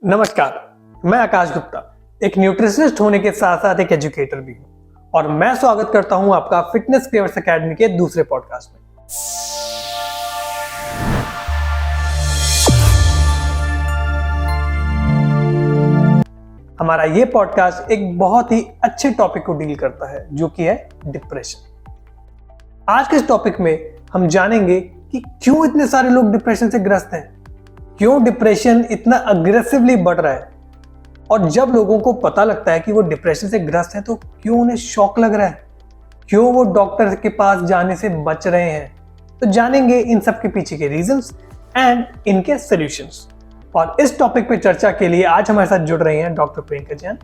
नमस्कार, मैं आकाश गुप्ता एक न्यूट्रिशनिस्ट होने के साथ साथ एक एजुकेटर भी हूं और मैं स्वागत करता हूं आपका फिटनेस क्रेवर्स एकेडमी के दूसरे पॉडकास्ट में। हमारा ये पॉडकास्ट एक बहुत ही अच्छे टॉपिक को डील करता है जो कि है डिप्रेशन। आज के इस टॉपिक में हम जानेंगे कि क्यों इतने सारे लोग डिप्रेशन से ग्रस्त हैं, क्यों डिप्रेशन इतना अग्रेसिवली बढ़ रहा है और जब लोगों को पता लगता है कि वो डिप्रेशन से ग्रस्त हैं तो क्यों उन्हें शॉक लग रहा है, क्यों वो डॉक्टर के पास जाने से बच रहे हैं। तो जानेंगे इन सब के पीछे के रीजंस एंड इनके सॉल्यूशंस। और इस टॉपिक पे चर्चा के लिए आज हमारे साथ जुड़ रहे हैं डॉक्टर प्रियंका जैन,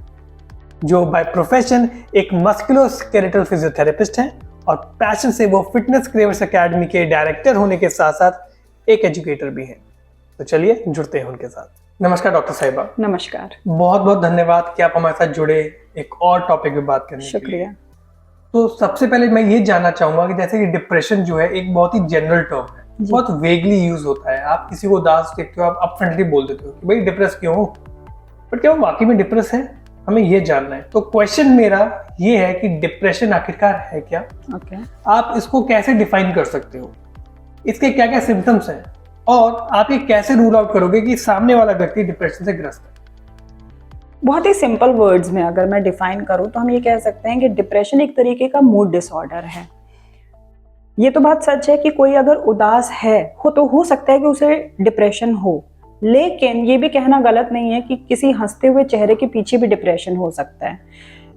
जो बाय प्रोफेशन एक मस्कुलोस्केलेटल फिजियोथेरेपिस्ट हैं और पैशन से वो फिटनेस क्रेवर्स एकेडमी के डायरेक्टर होने के साथ साथ एक एजुकेटर भी हैं। तो चलिए जुड़ते हैं उनके साथ। नमस्कार डॉक्टर साहिबा। नमस्कार। बहुत बहुत धन्यवाद कि आप हमारे साथ जुड़े एक और टॉपिक पे बात करने के लिए। शुक्रिया। तो सबसे पहले मैं ये जानना चाहूंगा कि जैसे कि डिप्रेशन जो है एक बहुत ही जनरल टर्म है, बहुत वेगली यूज होता है। आप किसी को उदास देखते हो, आप अपफ्रंटली बोल देते हो कि भाई डिप्रेस क्यों हो, बट क्या वो वाकई में डिप्रेस है, हमें ये जानना है। तो क्वेश्चन मेरा ये है कि डिप्रेशन आखिरकार है क्या? आप इसको कैसे डिफाइन कर सकते हो, इसके क्या क्या सिम्टम्स हैं और आप ये कैसे रूल आउट करोगे कि सामने वाला व्यक्ति डिप्रेशन से ग्रस्त है? बहुत ही सिंपल वर्ड्स में अगर मैं डिफाइन करूं तो हम ये कह सकते हैं कि डिप्रेशन एक तरीके का मूड डिसऑर्डर है। ये तो बात सच है कि कोई अगर उदास है तो हो सकता है कि उसे डिप्रेशन हो, लेकिन ये भी कहना गलत नहीं है कि किसी हंसते हुए चेहरे के पीछे भी डिप्रेशन हो सकता है।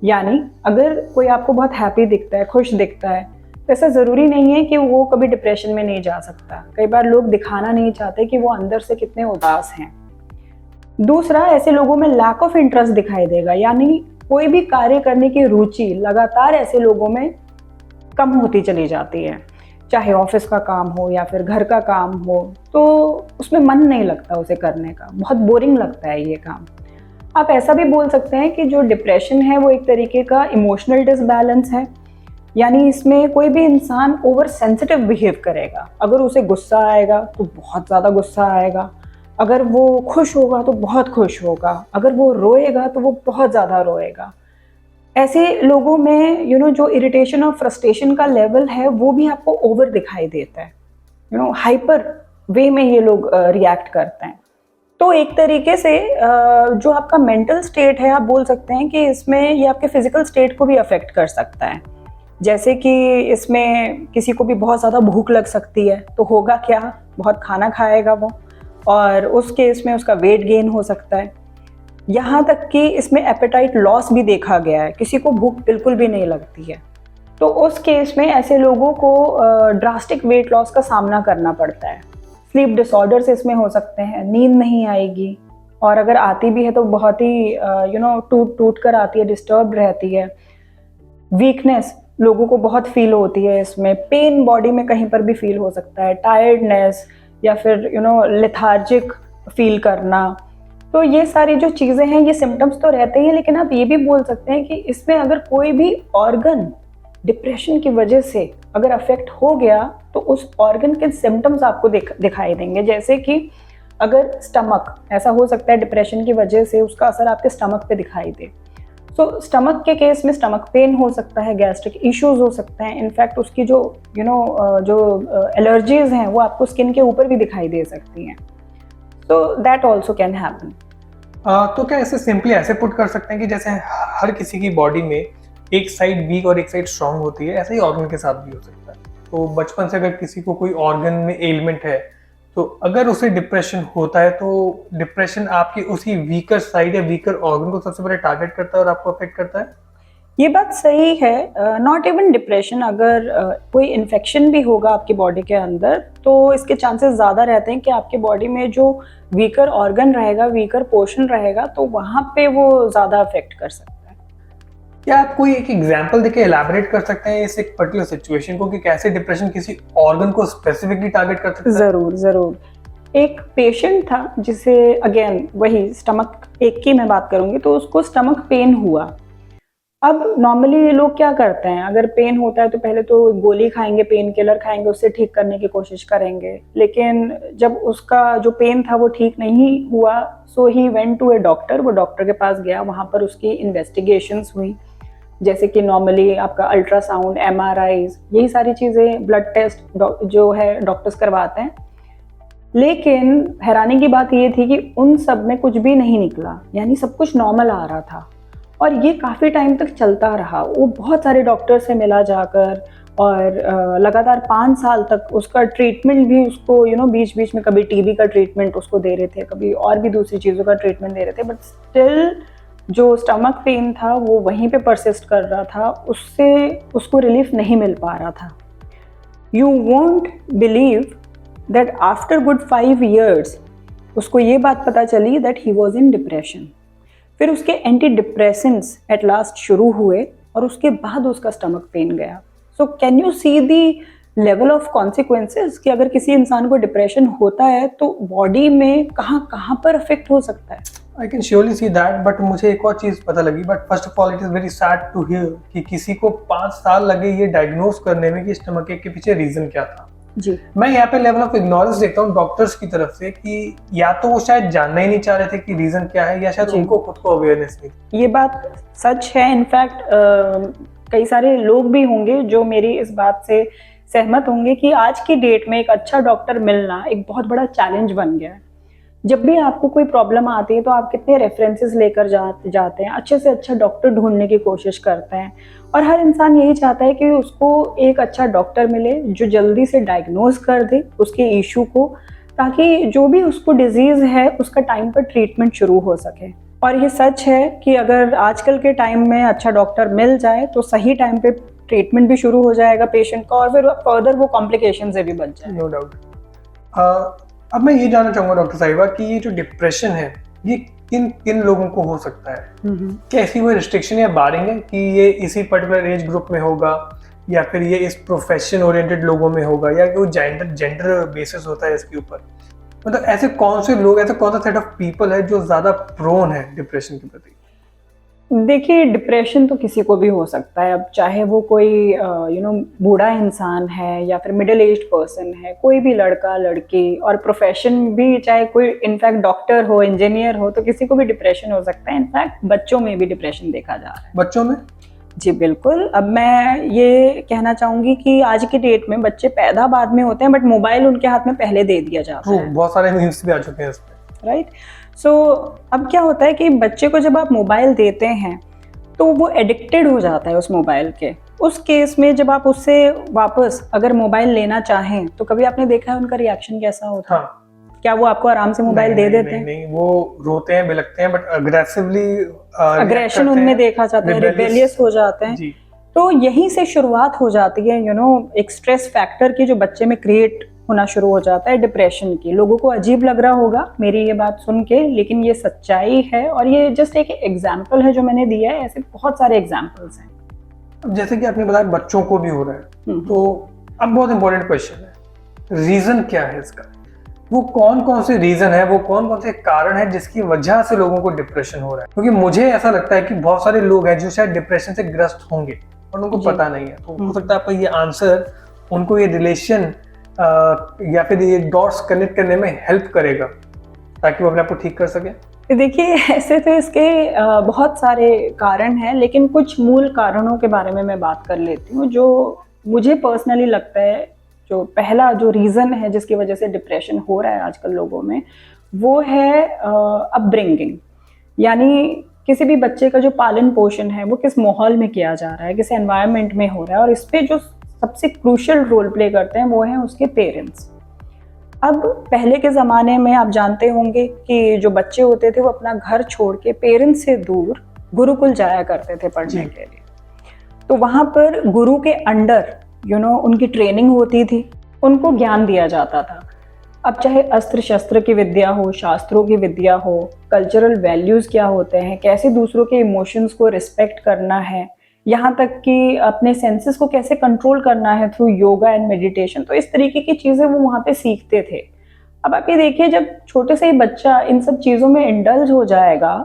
यानी अगर कोई आपको बहुत हैप्पी दिखता है, खुश दिखता है, तो ऐसा ज़रूरी नहीं है कि वो कभी डिप्रेशन में नहीं जा सकता। कई बार लोग दिखाना नहीं चाहते कि वो अंदर से कितने उदास हैं। दूसरा, ऐसे लोगों में लैक ऑफ इंटरेस्ट दिखाई देगा, यानी कोई भी कार्य करने की रुचि लगातार ऐसे लोगों में कम होती चली जाती है। चाहे ऑफिस का काम हो या फिर घर का काम हो, तो उसमें मन नहीं लगता उसे करने का, बहुत बोरिंग लगता है ये काम। आप ऐसा भी बोल सकते हैं कि जो डिप्रेशन है वो एक तरीके का इमोशनल डिसबैलेंस है, यानी इसमें कोई भी इंसान ओवर सेंसिटिव बिहेव करेगा। अगर उसे गुस्सा आएगा तो बहुत ज़्यादा गुस्सा आएगा, अगर वो खुश होगा तो बहुत खुश होगा, अगर वो रोएगा तो वो बहुत ज़्यादा रोएगा। ऐसे लोगों में जो इरिटेशन और फ्रस्ट्रेशन का लेवल है वो भी आपको ओवर दिखाई देता है। हाइपर वे में ये लोग रिएक्ट करते हैं। तो एक तरीके से जो आपका मेंटल स्टेट है, आप बोल सकते हैं कि इसमें ये आपके फिजिकल स्टेट को भी अफेक्ट कर सकता है। जैसे कि इसमें किसी को भी बहुत ज़्यादा भूख लग सकती है, तो होगा क्या, बहुत खाना खाएगा वो, और उस केस में उसका वेट गेन हो सकता है। यहाँ तक कि इसमें एपेटाइट लॉस भी देखा गया है, किसी को भूख बिल्कुल भी नहीं लगती है, तो उस केस में ऐसे लोगों को ड्रास्टिक वेट लॉस का सामना करना पड़ता है। स्लीप डिसऑर्डर्स इसमें हो सकते हैं, नींद नहीं आएगी, और अगर आती भी है तो बहुत ही टूट टूट कर आती है, डिस्टर्ब रहती है। वीकनेस लोगों को बहुत फील होती है, इसमें पेन बॉडी में कहीं पर भी फील हो सकता है, टायर्डनेस या फिर लेथार्जिक फील करना। तो ये सारी जो चीज़ें हैं, ये सिम्टम्स तो रहते हैं, लेकिन आप ये भी बोल सकते हैं कि इसमें अगर कोई भी ऑर्गन डिप्रेशन की वजह से अगर अफेक्ट हो गया तो उस ऑर्गन के सिम्टम्स आपको दिखाई देंगे। जैसे कि अगर स्टमक, ऐसा हो सकता है डिप्रेशन की वजह से उसका असर आपके स्टमक पे दिखाई दे। तो स्टमक के केस में स्टमक पेन हो सकता है, गैस्ट्रिक इश्यूज हो सकते हैं, इनफैक्ट उसकी जो एलर्जीज हैं वो आपको स्किन के ऊपर भी दिखाई दे सकती हैं। तो दैट ऑल्सो कैन हैपन। तो क्या इसे सिंपली ऐसे पुट कर सकते हैं कि जैसे हर किसी की बॉडी में एक साइड वीक और एक साइड स्ट्रांग होती है, ऐसा ही ऑर्गन के साथ भी हो सकता है। तो बचपन से अगर किसी को कोई ऑर्गन में एलिमेंट है, तो अगर उसे डिप्रेशन होता है तो डिप्रेशन आपके उसी वीकर साइड या वीकर ऑर्गन को सबसे पहले टारगेट करता है और आपको अफेक्ट करता है। ये बात सही है। नॉट इवन डिप्रेशन, अगर कोई इन्फेक्शन भी होगा आपकी बॉडी के अंदर तो इसके चांसेस ज़्यादा रहते हैं कि आपकी बॉडी में जो वीकर ऑर्गन रहेगा, वीकर पोर्शन रहेगा, तो वहाँ पे वो ज़्यादा अफेक्ट कर सकता है। क्या आप कोई एक एग्जांपल देके एलैबोरेट कर सकते हैं इस एक पर्टिकुलर सिचुएशन को कि कैसे डिप्रेशन किसी ऑर्गन को स्पेसिफिकली टारगेट कर सकता है? ज़रूर। एक पेशेंट था जिसे, अगेन वही स्टमक एक की मैं बात करूँगी, तो उसको स्टमक पेन हुआ। अब नॉर्मली ये लोग क्या करते हैं, अगर पेन होता है तो पहले तो गोली खाएंगे, पेन किलर खाएंगे, उससे ठीक करने की कोशिश करेंगे। लेकिन जब उसका जो पेन था वो ठीक नहीं हुआ, so he went to a doctor. वो डॉक्टर के पास गया, वहाँ पर उसकी इन्वेस्टिगेशंस हुई, जैसे कि नॉर्मली आपका अल्ट्रासाउंड, MRIs, यही सारी चीज़ें, ब्लड टेस्ट जो है डॉक्टर्स करवाते हैं। लेकिन हैरानी की बात ये थी कि उन सब में कुछ भी नहीं निकला, यानी सब कुछ नॉर्मल आ रहा था। और ये काफ़ी टाइम तक चलता रहा। वो बहुत सारे डॉक्टर से मिला जाकर, और लगातार 5 साल तक उसका ट्रीटमेंट भी उसको बीच बीच में कभी टीबी का ट्रीटमेंट उसको दे रहे थे, कभी और भी दूसरी चीज़ों का ट्रीटमेंट दे रहे थे, बट स्टिल जो स्टमक पेन था वो वहीं पे परसिस्ट कर रहा था, उससे उसको रिलीफ नहीं मिल पा रहा था। You won't believe that after good 5 years उसको ये बात पता चली that he was in depression. फिर उसके एंटी डिप्रेसेंट्स एट लास्ट शुरू हुए और उसके बाद उसका स्टमक पेन गया। So can you see the level of consequences कि अगर किसी इंसान को डिप्रेशन होता है तो बॉडी में कहाँ कहाँ पर अफेक्ट हो सकता है। I can surely see that, but मुझे एक और चीज़ पता लगी, but first of all it is very sad to hear कि किसी को 5 साल लगे ये डायग्नोज करने में कि स्टमक एक के पीछे रीज़न क्या था। जी, मैं यहाँ पे लेवल ऑफ इग्नोरेंस देखता हूँ डॉक्टर्स की तरफ से कि या तो वो शायद जानना ही नहीं चाह रहे थे कि रीजन क्या है, या शायद जी। उनको खुद को अवेयरनेस नहीं थी। ये बात सच है। इनफैक्ट कई सारे लोग भी होंगे जो मेरी इस बात से सहमत होंगे कि आज की डेट में एक अच्छा डॉक्टर मिलना एक बहुत बड़ा चैलेंज बन गया है। जब भी आपको कोई प्रॉब्लम आती है तो आप कितने रेफरेंसेस लेकर जाते हैं, अच्छे से अच्छा डॉक्टर ढूंढने की कोशिश करते हैं, और हर इंसान यही चाहता है कि उसको एक अच्छा डॉक्टर मिले जो जल्दी से डायग्नोज कर दे उसके इशू को, ताकि जो भी उसको डिजीज़ है उसका टाइम पर ट्रीटमेंट शुरू हो सके। और ये सच है कि अगर आजकल के टाइम में अच्छा डॉक्टर मिल जाए तो सही टाइम पे ट्रीटमेंट भी शुरू हो जाएगा पेशेंट का, और फिर फर्दर वो कॉम्प्लिकेशन से भी बच जाए। No doubt. अब मैं ये जानना चाहूंगा डॉक्टर साहिबा कि ये जो डिप्रेशन है ये किन किन लोगों को हो सकता है? क्या ऐसी कोई रिस्ट्रिक्शन या बारिंग है कि ये इसी पर्टिकुलर एज ग्रुप में होगा, या फिर ये इस प्रोफेशन ओरिएंटेड लोगों में होगा, या कोई जेंडर बेसिस होता है इसके ऊपर? मतलब ऐसे कौन से लोग, ऐसा कौन सा सेट ऑफ पीपल है जो ज्यादा प्रोन है डिप्रेशन के प्रति? देखिए, डिप्रेशन तो किसी को भी हो सकता है। अब चाहे वो कोई बूढ़ा इंसान है या फिर मिडिल एज्ड पर्सन है, कोई भी लड़का लड़की, और प्रोफेशन भी चाहे कोई इनफैक्ट डॉक्टर हो, इंजीनियर हो, तो किसी को भी डिप्रेशन हो सकता है। इनफैक्ट बच्चों में भी डिप्रेशन देखा जा रहा है। बच्चों में? जी बिल्कुल। अब मैं ये कहना चाहूंगी कि आज की डेट में बच्चे पैदा बाद में होते हैं, बट मोबाइल उनके हाथ में पहले दे दिया जाता है। बहुत सारे मीम्स भी आ चुके हैं इस पे। राइट। सो अब क्या होता है कि बच्चे को जब आप मोबाइल देते हैं तो वो एडिक्टेड हो जाता है उस मोबाइल के। उस केस में जब आप उससे वापस अगर मोबाइल लेना चाहें तो कभी आपने देखा है उनका रिएक्शन कैसा होता है? हाँ। क्या वो आपको आराम से मोबाइल दे देते हैं? नहीं, वो रोते हैं, बिलखते हैं, बट अग्रेसिवली अग्रेशन उनमें देखा जाता है, रिबेलियस हो जाते हैं। जी। तो यहीं से शुरुआत हो जाती है एक स्ट्रेस फैक्टर की जो बच्चे में क्रिएट होना शुरू हो जाता है, डिप्रेशन की। लोगों को अजीब लग रहा होगा मेरी ये बात सुन के, लेकिन ये सच्चाई है, और ये जस्ट एक एग्जाम्पल है जो मैंने दिया है। ऐसे बहुत सारे एग्जाम्पल्स हैं। अब जैसे कि आपने बताया बच्चों को भी हो रहा है, तो अब बहुत इंपॉर्टेंट क्वेश्चन है, रीजन क्या है इसका? वो कौन कौन से रीजन है, वो कौन कौन से कारण है जिसकी वजह से लोगों को डिप्रेशन हो रहा है? क्योंकि मुझे ऐसा लगता है कि बहुत सारे लोग हैं जो शायद डिप्रेशन से ग्रस्त होंगे और उनको पता नहीं है। तो हो सकता है आपका ये आंसर उनको ये रिलेशन या फिर ये डॉट्स कनेक्ट करने में हेल्प करेगा ताकि वो अपने आप को ठीक कर सके। देखिए, ऐसे तो इसके बहुत सारे कारण हैं, लेकिन कुछ मूल कारणों के बारे में मैं बात कर लेती हूँ जो मुझे पर्सनली लगता है। जो पहला जो रीज़न है जिसकी वजह से डिप्रेशन हो रहा है आजकल लोगों में, वो है अपब्रिंगिंग। यानी किसी भी बच्चे का जो पालन पोषण है वो किस माहौल में किया जा रहा है, किस एनवायरनमेंट में हो रहा है, और इस पे जो सबसे क्रूशियल रोल प्ले करते हैं वो हैं उसके पेरेंट्स। अब पहले के ज़माने में आप जानते होंगे कि जो बच्चे होते थे वो अपना घर छोड़ के पेरेंट्स से दूर गुरुकुल जाया करते थे पढ़ने के लिए। तो वहाँ पर गुरु के अंडर उनकी ट्रेनिंग होती थी, उनको ज्ञान दिया जाता था। अब चाहे अस्त्र शस्त्र की विद्या हो, शास्त्रों की विद्या हो, कल्चरल वैल्यूज़ क्या होते हैं, कैसे दूसरों के इमोशंस को रिस्पेक्ट करना है, यहाँ तक कि अपने सेंसेस को कैसे कंट्रोल करना है थ्रू योगा एंड मेडिटेशन। तो इस तरीके की चीज़ें वो वहाँ पे सीखते थे। अब आप ये देखिए, जब छोटे से ही बच्चा इन सब चीज़ों में इंडल्ज हो जाएगा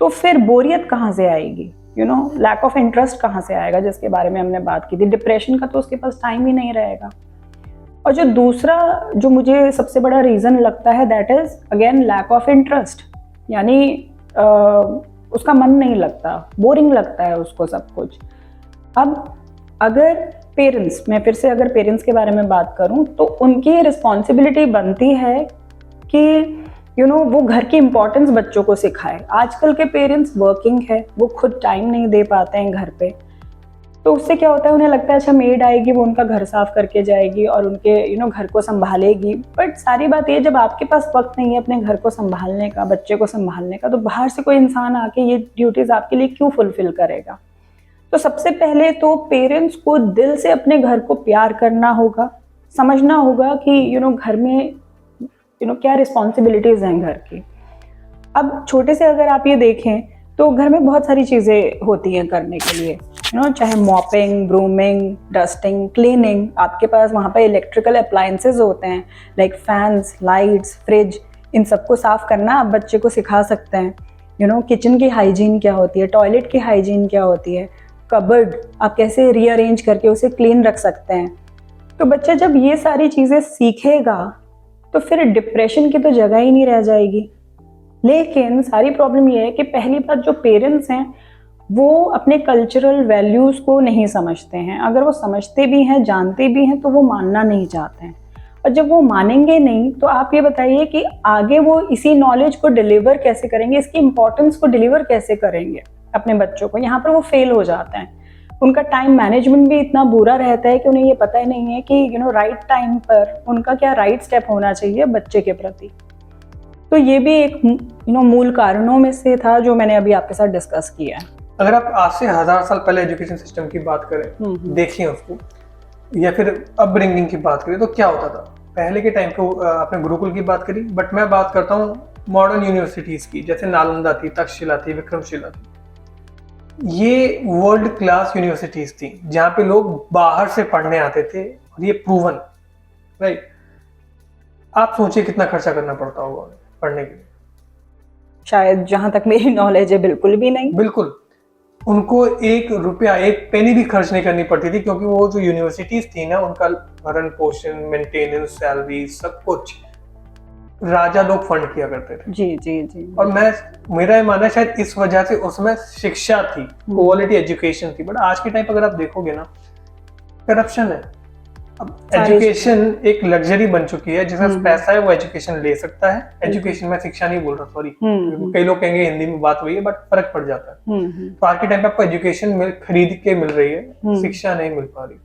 तो फिर बोरियत कहाँ से आएगी? लैक ऑफ इंटरेस्ट कहाँ से आएगा, जिसके बारे में हमने बात की थी। डिप्रेशन का तो उसके पास टाइम ही नहीं रहेगा। और जो दूसरा जो मुझे सबसे बड़ा रीज़न लगता है that is again lack of interest, यानी उसका मन नहीं लगता, बोरिंग लगता है उसको सब कुछ। अब अगर पेरेंट्स, मैं फिर से अगर पेरेंट्स के बारे में बात करूं तो उनकी रिस्पॉन्सिबिलिटी बनती है कि वो घर की इंपॉर्टेंस बच्चों को सिखाए। आजकल के पेरेंट्स वर्किंग है, वो खुद टाइम नहीं दे पाते हैं घर पे, तो उससे क्या होता है, उन्हें लगता है अच्छा मेड आएगी, वो उनका घर साफ करके जाएगी और उनके घर को संभालेगी। बट सारी बात ये, जब आपके पास वक्त नहीं है अपने घर को संभालने का, बच्चे को संभालने का, तो बाहर से कोई इंसान आके ये ड्यूटीज आपके लिए क्यों फुलफिल करेगा। तो सबसे पहले तो पेरेंट्स को दिल से अपने घर को प्यार करना होगा, समझना होगा कि घर में क्या रिस्पॉन्सिबिलिटीज हैं घर की। अब छोटे से अगर आप ये देखें तो घर में बहुत सारी चीज़ें होती हैं करने के लिए, चाहे मॉपिंग, ब्रूमिंग, डस्टिंग, क्लीनिंग। आपके पास वहाँ पर इलेक्ट्रिकल अप्लायंसेज होते हैं लाइक फैंस, लाइट्स, फ्रिज, इन सबको साफ करना आप बच्चे को सिखा सकते हैं। किचन की हाइजीन क्या होती है, टॉयलेट की हाइजीन क्या होती है, कबर्ड आप कैसे रीअरेंज करके उसे क्लीन रख सकते हैं। तो बच्चा जब ये सारी चीज़ें सीखेगा तो फिर डिप्रेशन की तो जगह ही नहीं रह जाएगी। लेकिन सारी प्रॉब्लम ये है कि पहली बात, जो पेरेंट्स हैं वो अपने कल्चरल वैल्यूज़ को नहीं समझते हैं। अगर वो समझते भी हैं, जानते भी हैं, तो वो मानना नहीं चाहते हैं। और जब वो मानेंगे नहीं तो आप ये बताइए कि आगे वो इसी नॉलेज को डिलीवर कैसे करेंगे, इसकी इम्पोर्टेंस को डिलीवर कैसे करेंगे अपने बच्चों को। यहाँ पर वो फेल हो जाते हैं। उनका टाइम मैनेजमेंट भी इतना बुरा रहता है कि उन्हें ये पता ही नहीं है कि राइट टाइम पर उनका क्या राइट स्टेप होना चाहिए बच्चे के प्रति। तो ये भी एक मूल कारणों में से था जो मैंने अभी आपके साथ डिस्कस किया है। अगर आप आज से 1000 साल पहले एजुकेशन सिस्टम की बात करें, देखिए उसको, या फिर अपब्रिंगिंग की बात करें, तो क्या होता था पहले के टाइम पे। आपने गुरुकुल की बात करी, बट मैं बात करता हूँ मॉडर्न यूनिवर्सिटीज की, जैसे नालंदा थी, तक्षशिला थी, विक्रमशिला थी। ये वर्ल्ड क्लास यूनिवर्सिटीज थी जहाँ पे लोग बाहर से पढ़ने आते थे, और ये प्रूवन, राइट। आप सोचिए कितना खर्चा करना पड़ता होगा पढ़ने के लिए। शायद जहां तक मेरी नॉलेज है बिल्कुल भी नहीं। बिल्कुल, उनको 1 रुपया, 1 पेनी भी खर्च नहीं करनी पड़ती थी, क्योंकि वो जो यूनिवर्सिटीज थी ना, उनका भरण पोषण, मेंटेनेंस, सैलरी, सब कुछ राजा लोग फंड किया करते थे। जी जी जी। और मेरा ये मानना है शायद इस वजह से उसमें शिक्षा थी, क्वालिटी एजुकेशन थी। बट आज के टाइम पर अगर आप देखोगे ना, करप्शन है। अब एजुकेशन एक लग्जरी बन चुकी है, जिसका पैसा है वो एजुकेशन ले सकता है। एजुकेशन में शिक्षा नहीं बोल रहा, सॉरी, कई लोग कहेंगे हिंदी में बात हुई है, बट फर्क पड़ जाता है। तो आज के टाइम पे आपको एजुकेशन खरीद के मिल रही है, शिक्षा नहीं मिल पा रही।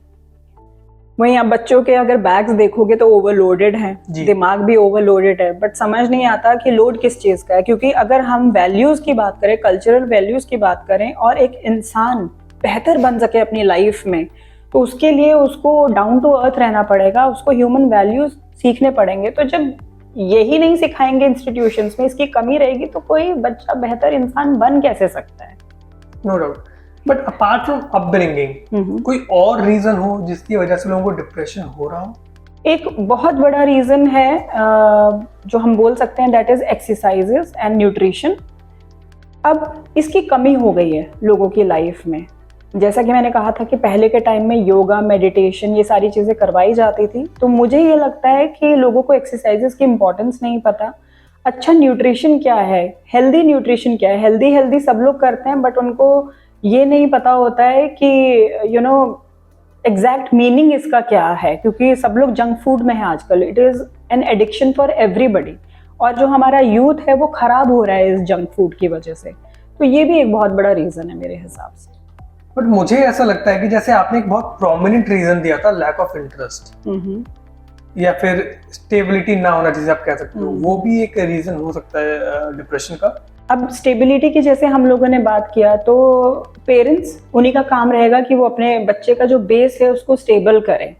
वहीं आप बच्चों के अगर बैग्स देखोगे तो ओवरलोडेड हैं, दिमाग भी ओवरलोडेड है, बट समझ नहीं आता कि लोड किस चीज़ का है। क्योंकि अगर हम वैल्यूज़ की बात करें, कल्चरल वैल्यूज़ की बात करें, और एक इंसान बेहतर बन सके अपनी लाइफ में, तो उसके लिए उसको डाउन टू अर्थ रहना पड़ेगा, उसको ह्यूमन वैल्यूज़ सीखने पड़ेंगे। तो जब यही नहीं सिखाएंगे इंस्टीट्यूशंस में, इसकी कमी रहेगी, तो कोई बच्चा बेहतर इंसान बन कैसे सकता है। No doubt. But apart from upbringing, कोई और रीजन हो जिसकी वजह से लोगों को डिप्रेशन हो रहा हो? एक बहुत बड़ा रीजन है जो हम बोल सकते हैं, that is exercises and nutrition. अब इसकी कमी हो गई है लोगों की लाइफ में। जैसा कि मैंने कहा था कि पहले के टाइम में योगा, मेडिटेशन, ये सारी चीज़ें करवाई जाती थी। तो मुझे ये लगता है कि लोगों को एक्सरसाइजेस की इम्पोर्टेंस नहीं पता, अच्छा न्यूट्रिशन क्या है, हेल्दी न्यूट्रिशन क्या है। हेल्दी सब लोग करते हैं, बट उनको ये नहीं पता होता है कि एग्जैक्ट मीनिंग इसका क्या है, क्योंकि सब लोग जंक फूड में है आजकल। It is an addiction for everybody, और जो हमारा यूथ है वो खराब हो रहा है इस जंक फूड की वजह से। तो ये भी एक बहुत बड़ा रीज़न है मेरे हिसाब से। बट मुझे ऐसा लगता है कि जैसे आपने एक बहुत प्रोमिनेंट रीजन दिया था, लैक ऑफ इंटरेस्ट, या फिर स्टेबिलिटी ना होना, जिसे आप कह सकते हो, वो भी एक रीजन हो सकता है डिप्रेशन का। अब स्टेबिलिटी की जैसे हम लोगों ने बात किया, तो पेरेंट्स, उन्हीं का काम रहेगा कि वो अपने बच्चे का जो बेस है उसको स्टेबल करें।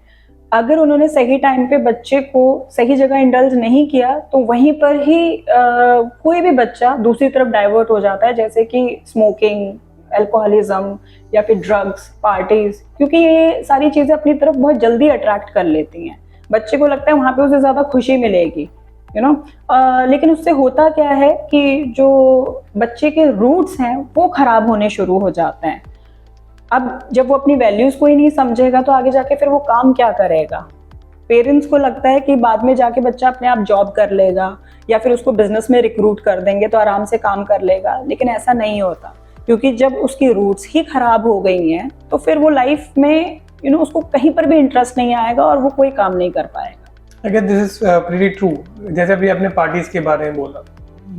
अगर उन्होंने सही टाइम पे बच्चे को सही जगह इंडल्ज नहीं किया, तो वहीं पर ही कोई भी बच्चा दूसरी तरफ डाइवर्ट हो जाता है, जैसे कि स्मोकिंग, अल्कोहलिज्म, या फिर ड्रग्स, पार्टीज। क्योंकि ये सारी चीज़ें अपनी तरफ बहुत जल्दी अट्रैक्ट कर लेती हैं। बच्चे को लगता है वहाँ पे उसे ज़्यादा खुशी मिलेगी, लेकिन उससे होता क्या है कि जो बच्चे के रूट्स हैं वो खराब होने शुरू हो जाते हैं। अब जब वो अपनी वैल्यूज को ही नहीं समझेगा तो आगे जाके फिर वो काम क्या करेगा। पेरेंट्स को लगता है कि बाद में जाके बच्चा अपने आप जॉब कर लेगा या फिर उसको बिजनेस में रिक्रूट कर देंगे तो आराम से काम कर लेगा, लेकिन ऐसा नहीं होता, क्योंकि जब उसकी रूट्स ही खराब हो गई हैं तो फिर वो लाइफ में उसको कहीं पर भी इंटरेस्ट नहीं आएगा और वो कोई काम नहीं कर पाएगा। अगर दिस इज प्रीटी ट्रू, जैसे अभी आपने पार्टीज के बारे में बोला,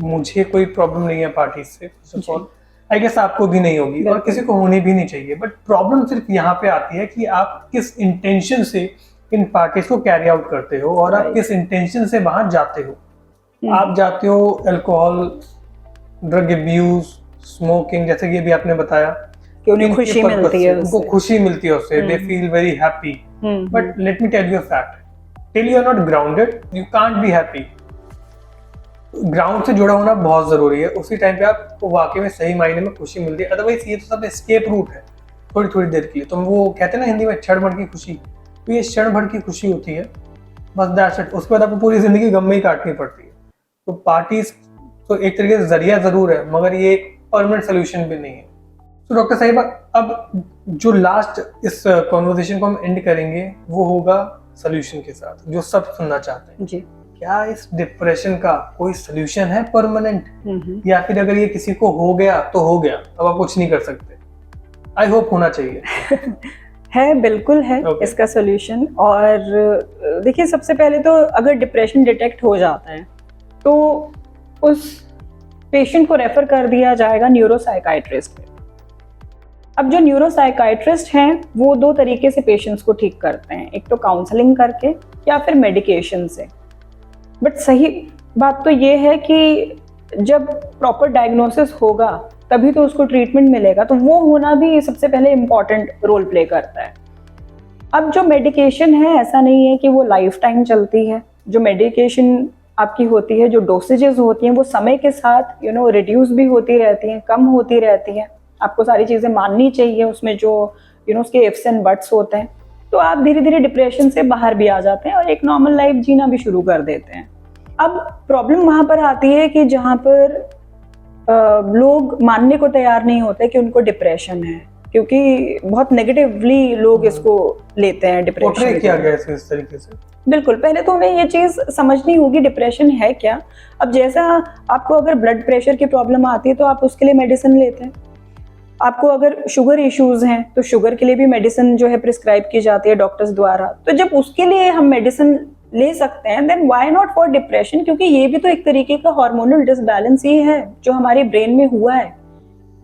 मुझे कोई प्रॉब्लम नहीं है पार्टीज से, first of all I guess आपको भी नहीं होगी और किसी को होनी भी नहीं चाहिए, बट प्रॉब्लम सिर्फ यहाँ पे आती है कि आप किस इंटेंशन से इन पार्टीज को कैरी आउट करते हो और आप किस इंटेंशन से वहां जाते हो। आप जाते हो अल्कोहल, ड्रग अब्यूज, स्मोकिंग, जैसे कि अभी आपने बताया कि उन्हें खुशी मिलती है, उनको खुशी मिलती है उससे, they feel very happy, but let me tell you a fact, till you are not grounded you can't be happy. Ground से जुड़ा होना बहुत जरूरी है, उसी टाइम पे आपको वाकई में सही मायने में खुशी मिलती है। अदरवाइज ये तो सब एस्केप रूट है थोड़ी थोड़ी देर के लिए, तो वो कहते हैं ना हिंदी में क्षण भर की खुशी, तो ये क्षण भर की खुशी होती है, बस दैट्स इट। उसके बाद आपको पूरी जिंदगी गम में ही काटनी पड़ती है। तो पार्टीज तो एक तरीके से जरिया जरूर है, मगर ये एक परमानेंट सोल्यूशन भी नहीं है। तो डॉक्टर साहिबा, अब जो लास्ट इस कॉन्वर्सेशन को हम एंड करेंगे वो होगा सोल्यूशन के साथ, जो सब सुनना चाहते हैं जी। क्या इस डिप्रेशन का कोई सोल्यूशन है परमानेंट, या फिर अगर ये किसी को हो गया तो हो गया, अब आप कुछ नहीं कर सकते? आई होप होना चाहिए। है, बिल्कुल है इसका सोल्यूशन। और देखिए, सबसे पहले तो अगर डिप्रेशन डिटेक्ट हो जाता है तो उस पेशेंट को रेफर कर दिया जाएगा न्यूरोसाइकाइट्रिस्ट पे। अब जो न्यूरोसाइकाइट्रिस्ट हैं वो दो तरीके से पेशेंट्स को ठीक करते हैं, एक तो काउंसलिंग करके या फिर मेडिकेशन से। बट सही बात तो ये है कि जब प्रॉपर डायग्नोसिस होगा तभी तो उसको ट्रीटमेंट मिलेगा, तो वो होना भी सबसे पहले इम्पॉर्टेंट रोल प्ले करता है। अब जो मेडिकेशन है, ऐसा नहीं है कि वो लाइफ टाइम चलती है। जो मेडिकेशन आपकी होती है, जो डोसेजेस होती हैं, वो समय के साथ रिड्यूस भी होती रहती हैं, कम होती रहती हैं। आपको सारी चीज़ें माननी चाहिए, उसमें जो उसके इफ्स एंड बट्स होते हैं, तो आप धीरे धीरे डिप्रेशन से बाहर भी आ जाते हैं और एक नॉर्मल लाइफ जीना भी शुरू कर देते हैं। अब प्रॉब्लम वहाँ पर आती है कि जहाँ पर लोग मानने को तैयार नहीं होते कि उनको डिप्रेशन है, क्योंकि बहुत नेगेटिवली लोग इसको लेते हैं डिप्रेशन किया गया है इस तरीके से। बिल्कुल, पहले तो हमें ये चीज़ समझनी होगी डिप्रेशन है क्या। अब जैसा आपको अगर ब्लड प्रेशर की प्रॉब्लम आती है तो आप उसके लिए मेडिसिन लेते हैं, आपको अगर शुगर इश्यूज हैं तो शुगर के लिए भी मेडिसिन जो है प्रिस्क्राइब की जाती है डॉक्टर्स द्वारा। तो जब उसके लिए हम मेडिसिन ले सकते हैं, then why not for depression, क्योंकि ये भी तो एक तरीके का हार्मोनल डिसबैलेंस ही है जो हमारे ब्रेन में हुआ है।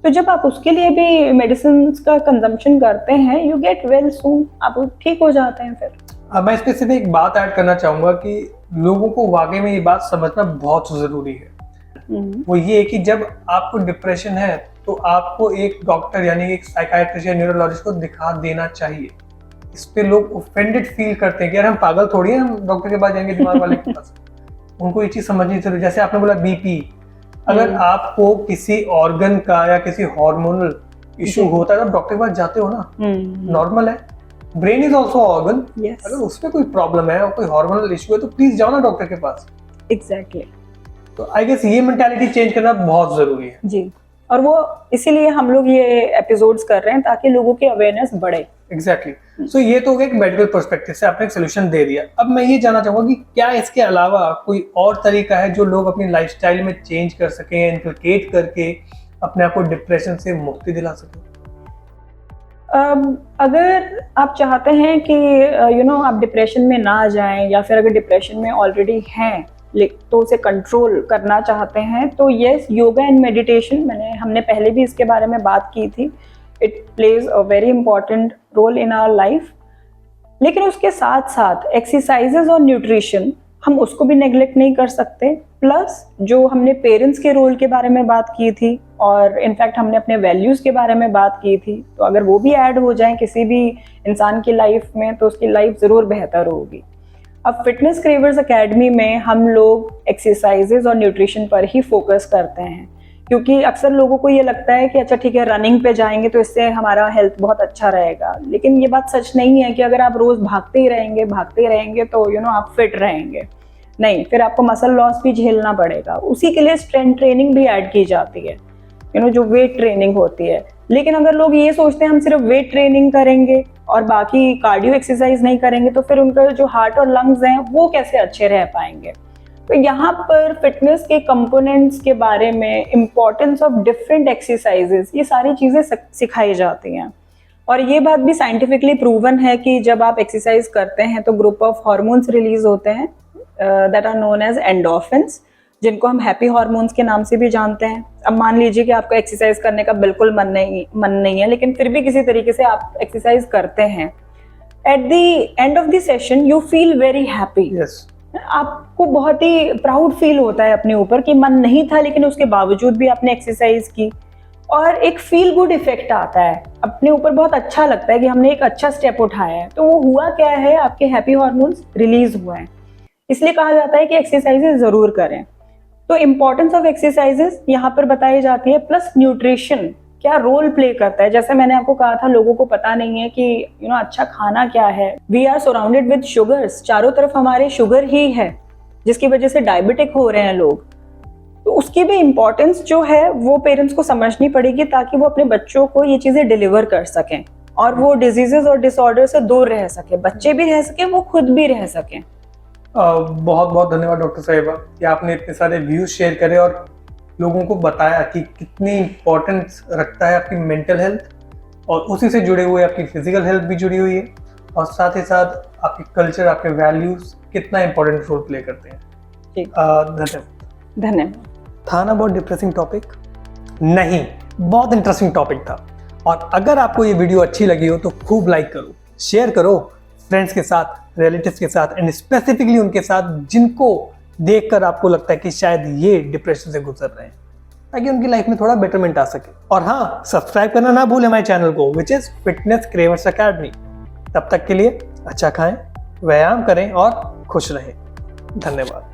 तो जब आप उसके लिए भी मेडिसिन का कंजम्पशन करते हैं, यू गेट वेल सून, आप ठीक हो जाते हैं। फिर मैं इस पे सिर्फ एक बात ऐड करना चाहूंगा कि लोगों को वाकई में ये बात समझना बहुत जरूरी है। वो ये है कि जब आपको डिप्रेशन है तो आपको एक डॉक्टर यानी एक साइकाइट्रिस्ट या न्यूरोलॉजिस्ट को दिखा देना चाहिए। इस पे लोग ऑफेंडेड फील करते हैं कि यार हम पागल थोड़ी हैं, हम डॉक्टर के पास जाएंगे दिमाग वाले के पास। उनको ये चीज समझनी चाहिए। जैसे आपने बोला बीपी, अगर आपको किसी ऑर्गन का या किसी हार्मोनल इशू होता है तो डॉक्टर के पास जाते हो ना, नॉर्मल है। ब्रेन इज ऑल्सो ऑर्गन, अगर उसमें कोई प्रॉब्लम है और कोई हार्मोनल इशू है तो प्लीज जाओ ना डॉक्टर के पास। एग्जैक्टली। तो आई गेस ये मेंटालिटी चेंज करना बहुत जरूरी है जी, और वो इसीलिए हम लोग ये एपिसोड्स कर रहे हैं ताकि लोगों की अवेयरनेस बढ़े। एग्जैक्टली। सो ये तो एक मेडिकल पर्सपेक्टिव से आपने एक सोल्यूशन दे दिया। अब मैं ये जानना चाहूंगा कि क्या इसके अलावा कोई और तरीका है जो लोग अपनी लाइफस्टाइल में चेंज कर सकें, इनकलकेट करके अपने आप को डिप्रेशन से मुक्ति दिला सकें? अगर आप चाहते हैं कि आप डिप्रेशन में ना जाएं, या फिर अगर डिप्रेशन में ऑलरेडी हैं तो उसे कंट्रोल करना चाहते हैं, तो यस, योगा एंड मेडिटेशन, हमने पहले भी इसके बारे में बात की थी, it plays a very important role in our life. लेकिन उसके साथ साथ एक्सरसाइजेज और न्यूट्रिशन, हम उसको भी नेग्लेक्ट नहीं कर सकते। प्लस जो हमने पेरेंट्स के रोल के बारे में बात की थी, और इनफैक्ट हमने अपने वैल्यूज़ के बारे में बात की थी, तो अगर वो भी ऐड हो जाएं किसी भी इंसान की लाइफ में तो उसकी लाइफ ज़रूर बेहतर होगी। अब फिटनेस क्रेवर्स एकेडमी में हम लोग एक्सरसाइजेज और न्यूट्रिशन पर ही फोकस करते हैं, क्योंकि अक्सर लोगों को ये लगता है कि अच्छा ठीक है, रनिंग पे जाएंगे तो इससे हमारा हेल्थ बहुत अच्छा रहेगा, लेकिन ये बात सच नहीं है कि अगर आप रोज़ भागते ही रहेंगे तो आप फिट रहेंगे। नहीं, फिर आपको मसल लॉस भी झेलना पड़ेगा। उसी के लिए स्ट्रेंथ ट्रेनिंग भी ऐड की जाती है, जो वेट ट्रेनिंग होती है। लेकिन अगर लोग ये सोचते हैं हम सिर्फ वेट ट्रेनिंग करेंगे और बाकी कार्डियो एक्सरसाइज नहीं करेंगे, तो फिर उनका जो हार्ट और लंग्स हैं वो कैसे अच्छे रह पाएंगे। तो यहाँ पर फिटनेस के कंपोनेंट्स के बारे में, इम्पोर्टेंस ऑफ डिफरेंट एक्सरसाइजेस, ये सारी चीज़ें सिखाई जाती हैं। और ये बात भी साइंटिफिकली प्रूवन है कि जब आप एक्सरसाइज करते हैं तो ग्रुप ऑफ हार्मोन्स रिलीज होते हैं that are known as endorphins, जिनको हम हैप्पी हार्मोन्स के नाम से भी जानते हैं। अब मान लीजिए कि आपको एक्सरसाइज करने का बिल्कुल मन नहीं है, लेकिन फिर भी किसी तरीके से आप एक्सरसाइज करते हैं। At the end of the session you feel very happy. आपको बहुत ही प्राउड फील होता है अपने ऊपर कि मन नहीं था लेकिन उसके बावजूद भी आपने एक्सरसाइज की, और एक फील गुड इफेक्ट आता है, अपने ऊपर बहुत अच्छा लगता है कि हमने एक अच्छा स्टेप उठाया है। तो वो हुआ क्या है, आपके हैप्पी हार्मोन्स रिलीज हुए हैं। इसलिए कहा जाता है कि एक्सरसाइजेज जरूर करें। तो इम्पोर्टेंस ऑफ एक्सरसाइजेज यहाँ पर बताई जाती है, प्लस न्यूट्रिशन क्या रोल प्ले करता है। जैसे मैंने आपको कहा था, लोगों को पता नहीं है कि अच्छा खाना क्या है। We are surrounded with sugars, चारों तरफ हमारे शुगर ही है, जिसकी वजह से डायबिटिक हो रहे हैं लोग। तो उसकी भी इम्पोर्टेंस जो है वो पेरेंट्स को समझनी पड़ेगी, ताकि वो अपने बच्चों को ये चीजें डिलीवर कर सकें और वो डिजीजेस और डिसऑर्डर से दूर रह सके, बच्चे भी रह सके, वो खुद भी रह सकें। बहुत बहुत धन्यवाद डॉक्टर साहिबा कि आपने इतने सारे व्यूज शेयर करे और लोगों को बताया कि कितनी इम्पोर्टेंस रखता है आपकी मेंटल हेल्थ, और उसी से जुड़े हुए आपकी फिजिकल हेल्थ भी जुड़ी हुई है, और साथ ही साथ आपके कल्चर, आपके वैल्यूज कितना इम्पोर्टेंट रोल प्ले करते हैं। धन्यवाद। था ना बहुत डिप्रेसिंग टॉपिक? नहीं, बहुत इंटरेस्टिंग टॉपिक था। और अगर आपको ये वीडियो अच्छी लगी हो तो खूब लाइक करो, शेयर करो फ्रेंड्स के साथ, रिलेटिव्स के साथ, एंड स्पेसिफिकली उनके साथ जिनको देखकर आपको लगता है कि शायद ये डिप्रेशन से गुजर रहे हैं, ताकि उनकी लाइफ में थोड़ा बेटरमेंट आ सके। और हाँ, सब्सक्राइब करना ना भूलें हमारे चैनल को, विच इज फिटनेस क्रेवर्स अकेडमी। तब तक के लिए अच्छा खाएं, व्यायाम करें और खुश रहें। धन्यवाद।